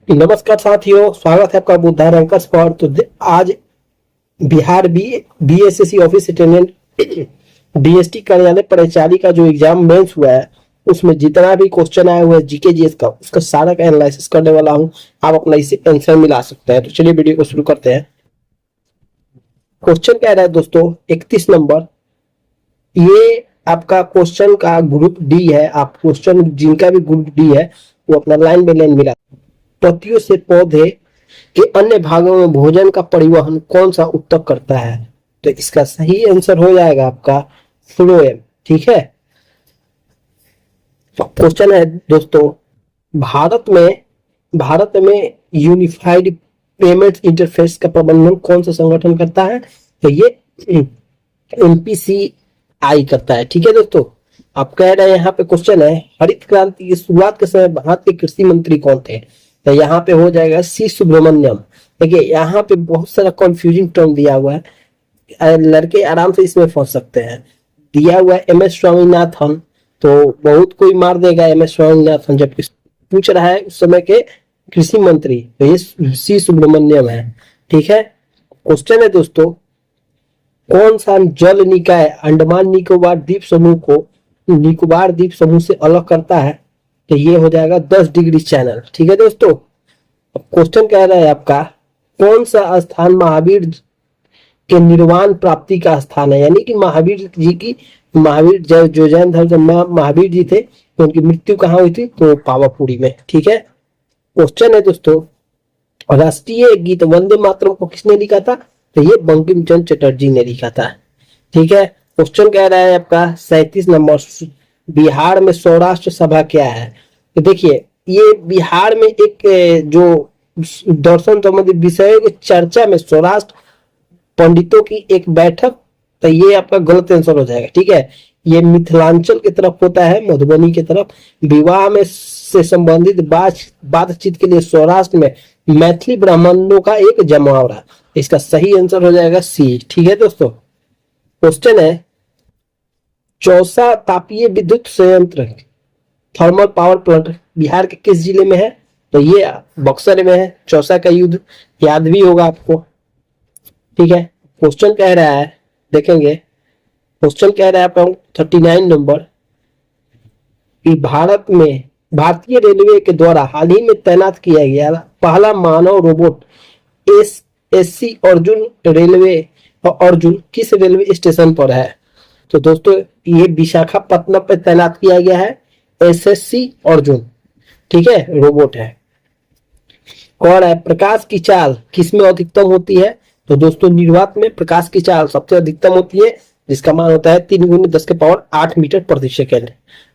नमस्कार साथियों, स्वागत है आपका बुद्धा रैंकर्स पर। तो आज Bihar BSSC office attendant DST कार्यालय परिचारी का जो एग्जाम मेंस हुआ है, उसमें जितना भी क्वेश्चन आया हुआ है जीके जीएस का, उसका सारा का एनालिसिस करने वाला हूं। आप अपना इसे आंसर मिला सकते हैं। तो चलिए वीडियो को शुरू करते हैं। क्वेश्चन कह रहा है दोस्तों 31 नंबर। ये आपका क्वेश्चन का ग्रुप डी है। आप क्वेश्चन जिनका भी ग्रुप डी है वो अपना लाइन बाय लाइन मिला। पत्तियों से पौधे के अन्य भागों में भोजन का परिवहन कौन सा ऊतक करता है? तो इसका सही आंसर हो जाएगा आपका फ्लोएम। ठीक है। क्वेश्चन है दोस्तों, भारत में यूनिफाइड पेमेंट इंटरफेस का प्रबंधन कौन सा संगठन करता है? तो ये एमपीसीआई करता है। ठीक है दोस्तों। आप कह रहे हैं, यहाँ पे क्वेश्चन है, हरित क्रांति की शुरुआत के समय भारत के कृषि मंत्री कौन थे? तो यहाँ पे हो जाएगा सी सुब्रमण्यम। देखिए यहाँ पे बहुत सारा कंफ्यूजिंग टर्म दिया हुआ है, लड़के आराम से इसमें फंस सकते हैं। दिया हुआ है एम एस स्वामीनाथन, तो बहुत कोई मार देगा एम एस स्वामीनाथन, जबकि पूछ रहा है उस समय के कृषि मंत्री, तो ये सी सुब्रमण्यम है। ठीक है। क्वेश्चन है दोस्तों, कौन सा जल निकाय अंडमान निकोबार द्वीप समूह को निकोबार द्वीप समूह से अलग करता है? तो ये हो जाएगा 10 डिग्री चैनल। ठीक है दोस्तों। अब क्वेश्चन कह रहा है आपका, कौन सा स्थान महावीर के निर्वाण प्राप्ति का स्थान है? यानी कि महावीर जी की, महावीर जो जैन धर्म से महावीर जी थे, तो उनकी मृत्यु कहाँ हुई थी? तो पावापुरी में। ठीक है। क्वेश्चन है दोस्तों, राष्ट्रीय गीत वंदे मातरम को किसने लिखा था? तो ये बंकिम चंद्र चटर्जी ने लिखा था। ठीक है। क्वेश्चन कह रहा है आपका 37 नंबर, बिहार में सौराष्ट्र सभा क्या है? तो देखिए ये बिहार में एक जो दर्शन संबंधी विषयों की चर्चा में सौराष्ट्र पंडितों की एक बैठक, तो ये आपका गलत आंसर हो जाएगा। ठीक है। ये मिथिलांचल की तरफ होता है, मधुबनी की तरफ। विवाह में से संबंधित बातचीत के लिए सौराष्ट्र में मैथिली ब्राह्मणों का एक जमावड़ा। इसका सही आंसर हो जाएगा सी। ठीक है दोस्तों। क्वेश्चन है, चौसा तापीय विद्युत संयंत्र थर्मल पावर प्लांट बिहार के किस जिले में है? तो ये बक्सर में है। चौसा का युद्ध याद भी होगा आपको। ठीक है। क्वेश्चन कह रहा है, देखेंगे क्वेश्चन कह रहा है आपका 39 नंबर कि भारतीय रेलवे के द्वारा हाल ही में तैनात किया गया पहला मानव रोबोट एसएससी अर्जुन किस रेलवे स्टेशन पर है? तो दोस्तों ये विशाखापट्टनम पर तैनात किया गया है एसएससी अर्जुन। ठीक है। रोबोट है। और है, प्रकाश की चाल किसमें अधिकतम होती है? तो दोस्तों निर्वात में प्रकाश की चाल सबसे अधिकतम होती है, जिसका मान होता है 3 × 10⁸ मीटर प्रति सेकेंड।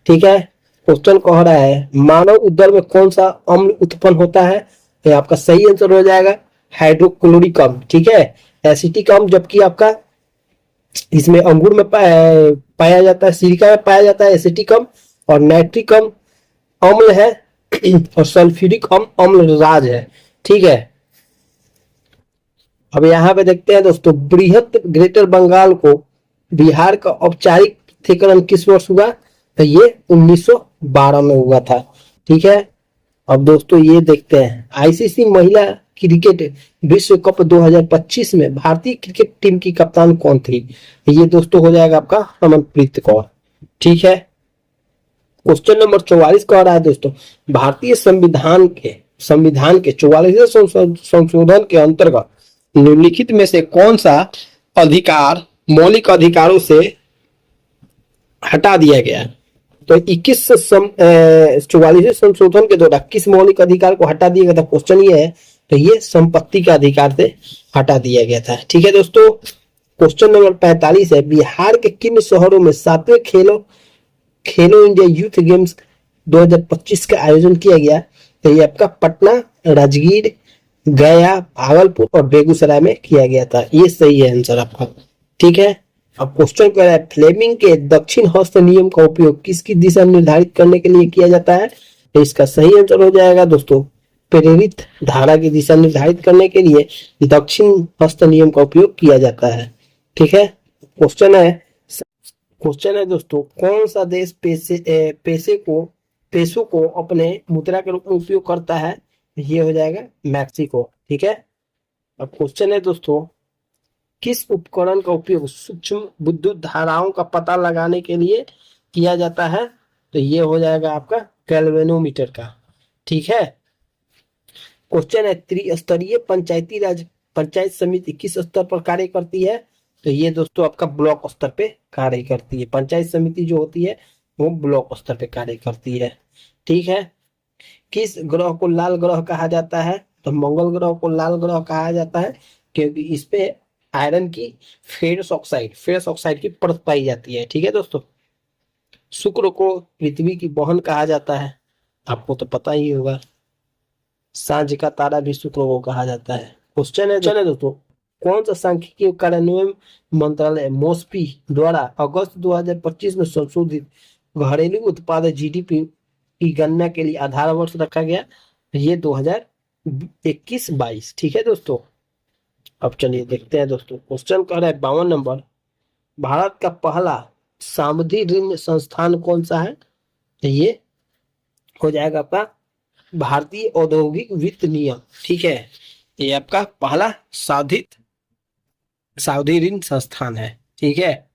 ठीक है। क्वेश्चन कह रहा है, मानव उदर में कौन सा अम्ल उत्पन्न होता है? तो आपका सही आंसर हो जाएगा हाइड्रोक्लोरिक अम्ल। ठीक है। एसिटिक अम्ल जबकि आपका इसमें अंगूर में पाया जाता है, सिलिका में पाया जाता है एसिटिक अम्ल, और नाइट्रिक अम्ल है और सल्फ्यूरिक अम्ल राज है। ठीक है। अब यहाँ पे देखते हैं दोस्तों, बृहत ग्रेटर बंगाल को बिहार का औपचारिक पृथक्करण किस वर्ष हुआ? तो ये 1912 में हुआ था। ठीक है। अब दोस्तों ये देखते हैं, आईसीसी महिला क्रिकेट विश्व कप 2025 में भारतीय क्रिकेट टीम की कप्तान कौन थी? ये दोस्तों हो जाएगा आपका अमनप्रीत कौर। ठीक है। क्वेश्चन नंबर 44 कह रहा है दोस्तों, भारतीय संविधान के 44वें संशोधन के अंतर्गत निम्नलिखित में से कौन सा अधिकार मौलिक अधिकारों से हटा दिया गया? तो 44वें संशोधन के द्वारा किस मौलिक अधिकार को हटा दिया गया था? क्वेश्चन ये है। तो ये संपत्ति का अधिकार से हटा दिया गया था। ठीक है दोस्तों। क्वेश्चन नंबर 45 है, बिहार के किन शहरों में 7वें खेलो इंडिया यूथ गेम्स 2025 का आयोजन किया गया? तो ये आपका पटना, राजगीर, गया, भागलपुर और बेगूसराय में किया गया था। ये सही है आंसर आपका। ठीक है। अब क्वेश्चन कह रहा है, फ्लेमिंग के दक्षिण हस्त नियम का उपयोग किसकी दिशा निर्धारित करने के लिए किया जाता है? तो इसका सही आंसर हो जाएगा दोस्तों, प्रेरित धारा की दिशा निर्धारित करने के लिए दक्षिण हस्त नियम का उपयोग किया जाता है। ठीक है। क्वेश्चन है दोस्तों, कौन सा देश पेसो को अपने मुद्रा के रूप में उपयोग करता है? ये हो जाएगा मैक्सिको। ठीक है। अब क्वेश्चन है दोस्तों, किस उपकरण का उपयोग सूक्ष्म विद्युत धाराओं का पता लगाने के लिए किया जाता है? तो ये हो जाएगा आपका गैल्वेनोमीटर का। ठीक है। क्वेश्चन है, त्रिस्तरीय पंचायती राज पंचायत समिति किस स्तर पर कार्य करती है? तो ये दोस्तों आपका ब्लॉक स्तर पे कार्य करती है। पंचायत समिति जो होती है वो ब्लॉक स्तर पे कार्य करती है। ठीक है। किस ग्रह को लाल ग्रह कहा जाता है? तो मंगल ग्रह को लाल ग्रह कहा जाता है क्योंकि इस पे आयरन की फेरस ऑक्साइड की परत पाई जाती है। ठीक है दोस्तों। शुक्र को पृथ्वी की बहन कहा जाता है, आपको तो पता ही होगा। सांझ का तारा भी शुक्र को कहा जाता है। क्वेश्चन है चले दोस्तों, कौन सा सांख्यिकीय कार्यान्वयन मंत्रालय मोस्पी द्वारा अगस्त 2025 में संशोधित घरेलू उत्पाद जीडीपी की गणना के लिए आधार वर्ष रखा गया? ये 2021-22। ठीक है दोस्तों। अब चलिए देखते हैं दोस्तों, क्वेश्चन कह रहा है 52 नंबर, भारत का पहला सावधि ऋण संस्थान कौन सा है? तो ये हो जाएगा आपका भारतीय औद्योगिक वित्त नियम। ठीक है। ये आपका पहला सावधि ऋण संस्थान है। ठीक है।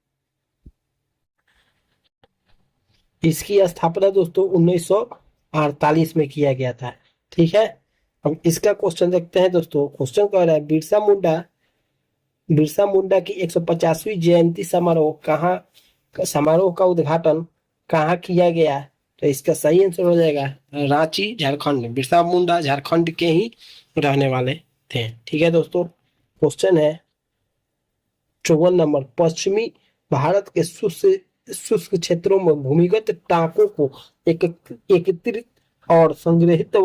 इसकी स्थापना दोस्तों 1948 में किया गया था। ठीक है। अब इसका क्वेश्चन देखते हैं दोस्तों। क्वेश्चन कह रहा है, बिरसा मुंडा की 150वीं जयंती समारोह का उद्घाटन कहाँ किया गया? तो इसका सही आंसर हो जाएगा रांची, झारखंड में। बिरसा मुंडा झारखंड के ही रहने वाले थे। ठीक है दोस्तों। क्वेश्चन है 54 नंबर, पश्चिमी भारत के शुष्क क्षेत्रों में भूमिगत टांकों को एकत्रित और संग्रहित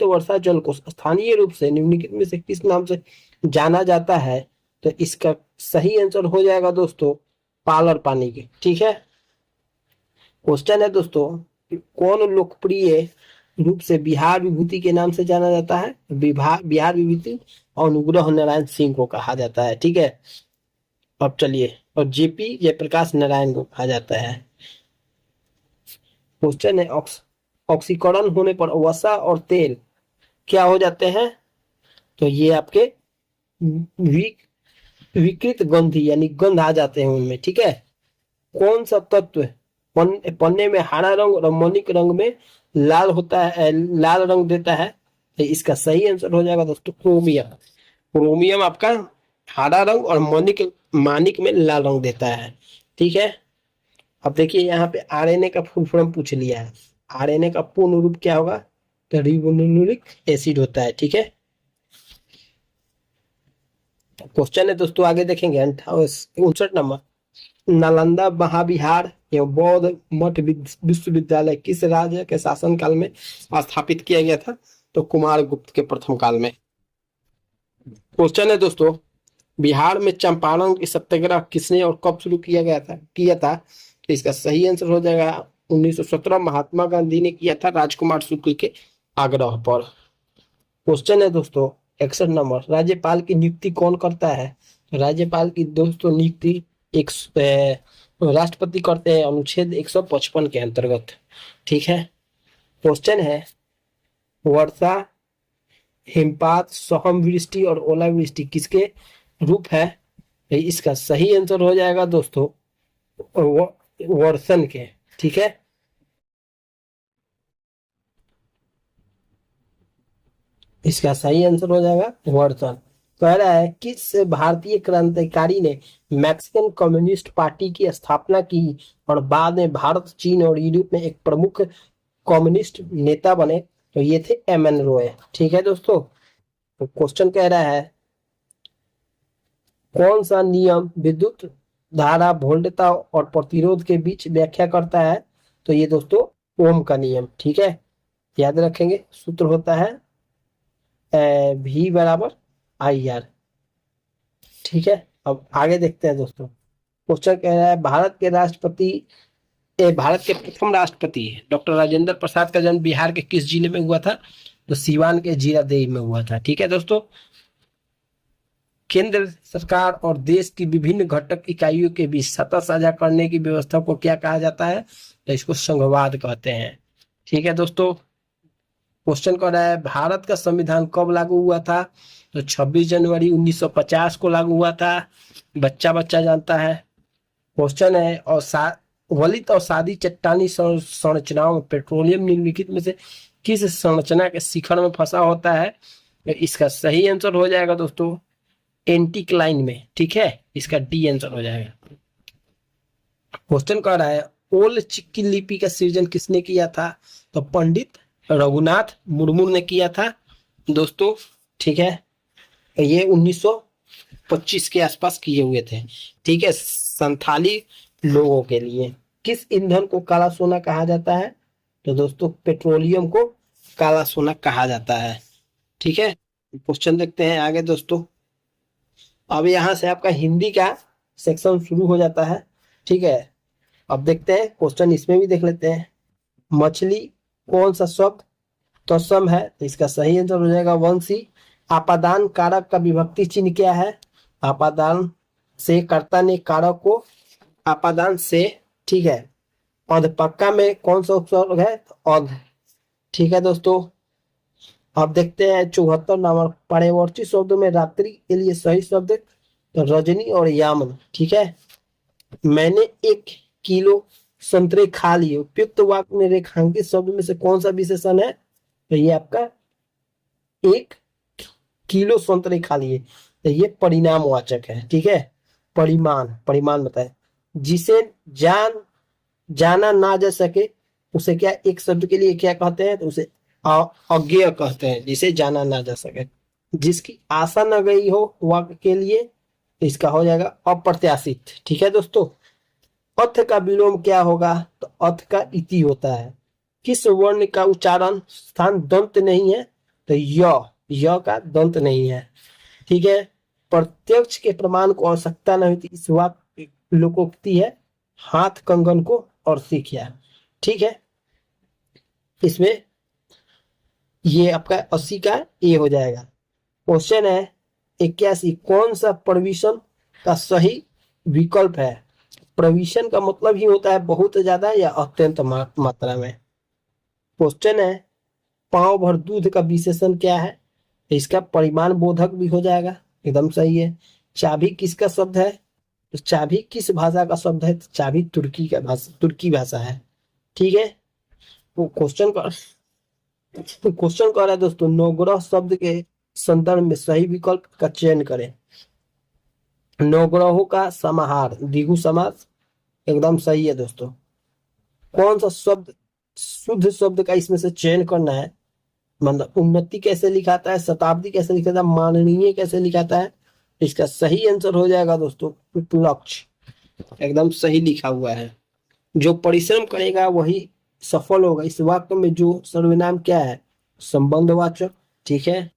वर्षा जल को स्थानीय रूप से निम्नलिखित में से किस नाम से जाना जाता है? तो इसका सही आंसर हो जाएगा दोस्तों पालर पानी के। ठीक है। क्वेश्चन है दोस्तों, कौन लोकप्रिय रूप से बिहार विभूति के नाम से जाना जाता है? बिहार विभूति अनुग्रह नारायण सिंह को कहा जाता है। ठीक है। अब चलिए, और जेपी जयप्रकाश नारायण को कहा जाता है। क्वेश्चन है, ऑक्सीकरण होने पर वसा और तेल क्या हो जाते हैं? तो ये आपके विकृत गंधी यानी गंध आ जाते हैं उनमें। ठीक है। कौन सा तत्व पन्ने में हरा रंग और मौलिक रंग में लाल होता है, लाल रंग देता है? तो इसका सही आंसर हो जाएगा दोस्तों क्रोमियम। क्रोमियम आपका हरा रंग और मानिक में लाल रंग देता है। ठीक है। अब देखिए यहाँ पे आरएनए का फुल फॉर्म पूछ लिया है। आरएनए का पूर्ण रूप क्या होगा? तो रिबोन्यूक्लिक एसिड होता है। ठीक है। क्वेश्चन है दोस्तों, आगे देखेंगे 59 नंबर, नालंदा महाविहार एवं बौद्ध मठ विश्वविद्यालय किस राज्य के शासनकाल में स्थापित किया गया था? तो कुमार गुप्त के प्रथम काल में। क्वेश्चन है दोस्तों, बिहार में चंपारण की सत्याग्रह किसने और कब शुरू किया था? तो इसका सही आंसर हो जाएगा 1917, महात्मा गांधी ने किया था राजकुमार शुक्ल के आग्रह पर। क्वेश्चन है दोस्तों 61 नंबर, राज्यपाल की नियुक्ति कौन करता है? राज्यपाल की दोस्तों नियुक्ति एक राष्ट्रपति करते हैं अनुच्छेद 155 के अंतर्गत। ठीक है। क्वेश्चन है, वर्षा, हिमपात, सहमवृष्टि और ओलावृष्टि किसके रूप है? इसका सही आंसर हो जाएगा दोस्तों वर्षण के। ठीक है। इसका सही आंसर हो जाएगा वर्षण। कह रहा है, किस भारतीय क्रांतिकारी ने मैक्सिकन कम्युनिस्ट पार्टी की स्थापना की और बाद में भारत, चीन और यूरोप में एक प्रमुख कम्युनिस्ट नेता बने? तो ये थे एमएन रॉय। ठीक है दोस्तों। तो क्वेश्चन कह रहा है, कौन सा नियम विद्युत धारा, वोल्टता और प्रतिरोध के बीच व्याख्या करता है? तो ये दोस्तों ओम का नियम। ठीक है। याद रखेंगे, सूत्र होता है V बराबर IR। ठीक है। अब आगे देखते हैं दोस्तों। क्वेश्चन कह रहा है, भारत के प्रथम राष्ट्रपति डॉक्टर राजेंद्र प्रसाद का जन्म बिहार के किस जिले में हुआ था? तो सीवान के जीरादेई में हुआ था। ठीक है दोस्तों। केंद्र सरकार और देश की विभिन्न घटक इकाइयों के बीच सत्ता साझा करने की व्यवस्था को क्या कहा जाता है? तो इसको संघवाद कहते हैं। ठीक है दोस्तों। क्वेश्चन कर रहा है भारत का संविधान कब लागू हुआ था? तो 26 जनवरी 1950 को लागू हुआ था। बच्चा बच्चा जानता है। क्वेश्चन है और वलित और सादी चट्टानी संरचनाओं में पेट्रोलियम निम्नलिखित में से किस संरचना के शिखर में फंसा होता है? तो इसका सही आंसर हो जाएगा दोस्तों एंटीक्लाइन में। ठीक है, इसका डी आंसर हो जाएगा। क्वेश्चन कह रहा है ओल चिकी लिपि का सृजन किसने किया था? तो पंडित रघुनाथ मुर्मू ने किया था दोस्तों। ठीक है, ये 1925 के आसपास किए हुए थे। ठीक है, संथाली लोगों के लिए। किस ईंधन को काला सोना कहा जाता है? तो दोस्तों पेट्रोलियम को काला सोना कहा जाता है। ठीक है, क्वेश्चन देखते हैं आगे दोस्तों। अब यहां से आपका हिंदी का सेक्शन शुरू हो जाता है। ठीक है, अब देखते हैं क्वेश्चन, इसमें भी देख लेते हैं। मछली कौन सा शब्द तत्सम है? तो इसका सही आंसर हो जाएगा वंशी। आपादान कारक का विभक्ति चिन्ह क्या है? आपादान से कर्ता ने कारक को आपादान से। ठीक है, अधपक्का में कौन सा उपसर्ग है? अध। ठीक है दोस्तों, अब देखते हैं 74 नंबर पर्यायवाची शब्दों में रात्रि के लिए सही शब्द तो रजनी और यामन। ठीक है, मैंने 1 किलो संतरे खा लिए। उपयुक्त वाक्य में रेखांकित शब्द में से कौन सा विशेषण है? तो ये आपका 1 किलो संतरे खा लिए, तो ये परिणामवाचक है। ठीक है, परिमाण बताए। जिसे जाना ना जा सके उसे क्या एक शब्द के लिए क्या कहते हैं? तो उसे अज्ञेय कहते हैं, जिसे जाना ना जा सके। जिसकी आशा न गई हो वाक्य के लिए, तो इसका हो जाएगा अप्रत्याशित। ठीक है दोस्तों, अर्थ का विलोम क्या होगा? तो अर्थ का इति होता है। किस वर्ण का उच्चारण स्थान दंत नहीं है? तो य का दंत नहीं है। ठीक है, प्रत्यक्ष के प्रमाण को आवश्यकता नहीं होती, इस वाक्य लोकोक्ति है हाथ कंगन को और सीखिया। ठीक है, इसमें ये आपका 80 का ए हो जाएगा। क्वेश्चन है 81 कौन सा प्रविशन का सही विकल्प है? प्रविशन का मतलब ही होता है बहुत ज्यादा या अत्यंत मात्रा में। क्वेश्चन है पाव भर दूध का विशेषण क्या है? इसका परिमाण बोधक भी हो जाएगा, एकदम सही है। चाबी किसका शब्द है? तो चाबी किस भाषा का शब्द है? तो चाबी तुर्की भाषा है। ठीक है, तो क्वेश्चन कर रहा है दोस्तों नवग्रह शब्द के संदर्भ में सही विकल्प का चयन करें। नवग्रहों का समाहार द्विगु समास, एकदम सही है दोस्तों। कौन सा शब्द शुद्ध शब्द का इसमें से चयन करना है? मतलब उन्नति कैसे लिखाता है, शताब्दी कैसे लिखाता है, माननीय कैसे लिखाता है? इसका सही आंसर हो जाएगा दोस्तों उपलक्ष्य, एकदम सही लिखा हुआ है। जो परिश्रम करेगा वही सफल होगा। इस वाक्य में जो सर्वनाम क्या है? संबंधवाचक। ठीक है,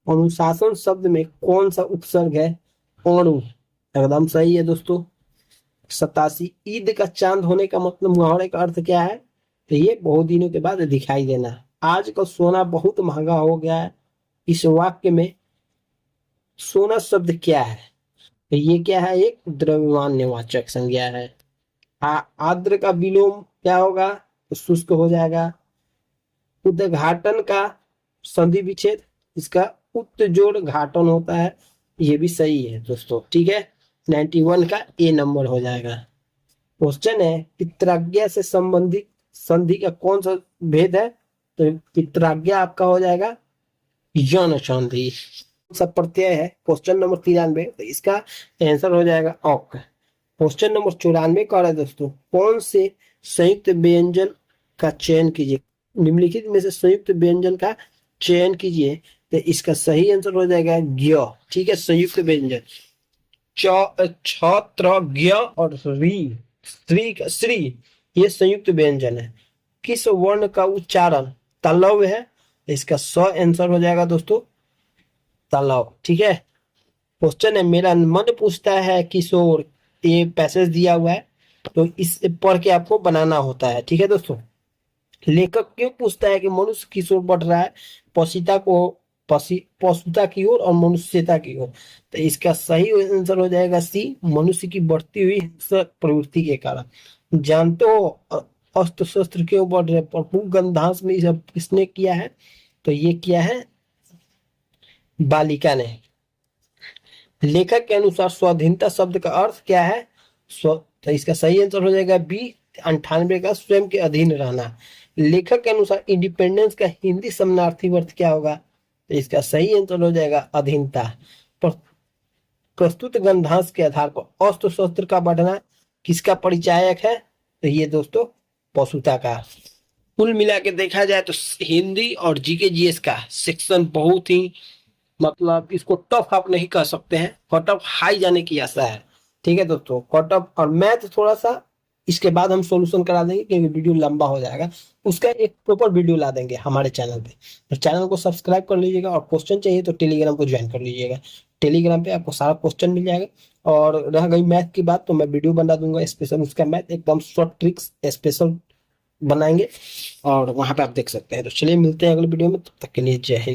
अनुशासन शब्द में कौन सा उपसर्ग है? अणु, एकदम सही है दोस्तों। 87 ईद का चांद होने का मतलब मुहावरे का अर्थ क्या है? तो ये बहुत दिनों के बाद दिखाई देना। आज का सोना बहुत महंगा हो गया है, इस वाक्य में सोना शब्द क्या है? तो ये क्या है? एक द्रव्यमानवाचक संज्ञा है। आर्द्र का विलोम क्या होगा? तो शुष्क हो जाएगा। उद्घाटन का संधि विच्छेद, इसका उत्जोड़ घाटन होता है, ये भी सही है दोस्तों। ठीक है, 91 का ए नंबर हो जाएगा। क्वेश्चन है पित्राज्ञा से संबंधित संधि का कौन सा भेद है? तो पित्राज्ञा आपका हो जाएगा यौन संधि। सब प्रत्यय है। क्वेश्चन नंबर 93, तो इसका आंसर हो जाएगा औक। क्वेश्चन नंबर 94 का है दोस्तों कौन से संयुक्त व्यंजन का चयन कीजिए? निम्नलिखित में से संयुक्त व्यंजन का चयन कीजिए, तो इसका सही आंसर हो जाएगा ज्ञ। ठीक है, संयुक्त व्यंजन छत्र ज्ञ और श्री ये संयुक्त व्यंजन है। किस वर्ण का उच्चारण तलव है? इसका आंसर हो जाएगा दोस्तों तलव। ठीक है, क्वेश्चन है मेरा मन पूछता है किशोर, ये पैसेज दिया हुआ है तो इस पढ़ के आपको बनाना होता है। ठीक है दोस्तों, लेखक क्यों पूछता है कि मनुष्य किशोर बढ़ रहा है पशुता की ओर और मनुष्यता की ओर? तो इसका सही आंसर हो जाएगा सी, मनुष्य की बढ़ती हुई हिंसक प्रवृत्ति के कारण। जानते हो अस्त्र शस्त्र क्यों बढ़ रहे, प्रभु गंधांस में सब किसने किया है, तो ये किया है बालिका ने। लेखक के अनुसार स्वाधीनता शब्द का अर्थ क्या है, तो इसका सही आंसर हो जाएगा बी 98 का स्वयं के अधीन रहना। लेखक के अनुसार इंडिपेंडेंस का हिंदी समानार्थी अर्थ क्या होगा, तो इसका सही आंसर हो जाएगा अधीनता। प्रस्तुत गंधांश के आधार पर अस्त्र शस्त्र का बढ़ना किसका परिचायक है, तो ये दोस्तों पशुता का। कुल मिला के देखा जाए तो हिंदी और जीके जीएस का सेक्शन बहुत ही, मतलब इसको टफ आप नहीं कह सकते हैं, कट ऑफ हाई जाने की आशा है। ठीक है दोस्तों, कट ऑफ और मैथ थोड़ा सा इसके बाद हम सॉल्यूशन करा देंगे क्योंकि वीडियो लंबा हो जाएगा, उसका एक प्रॉपर वीडियो ला देंगे हमारे चैनल पे। तो चैनल को सब्सक्राइब कर लीजिएगा और क्वेश्चन चाहिए तो टेलीग्राम को ज्वाइन कर लीजिएगा। टेलीग्राम पे आपको सारा क्वेश्चन मिल जाएगा। और रह गई मैथ की बात, तो मैं वीडियो बना दूंगा स्पेशल उसका, मैथ एकदम शॉर्ट ट्रिक्स स्पेशल बनाएंगे और वहां पे आप देख सकते हैं। तो चलिए मिलते हैं अगले वीडियो में, तब तक के लिए जय हिंद।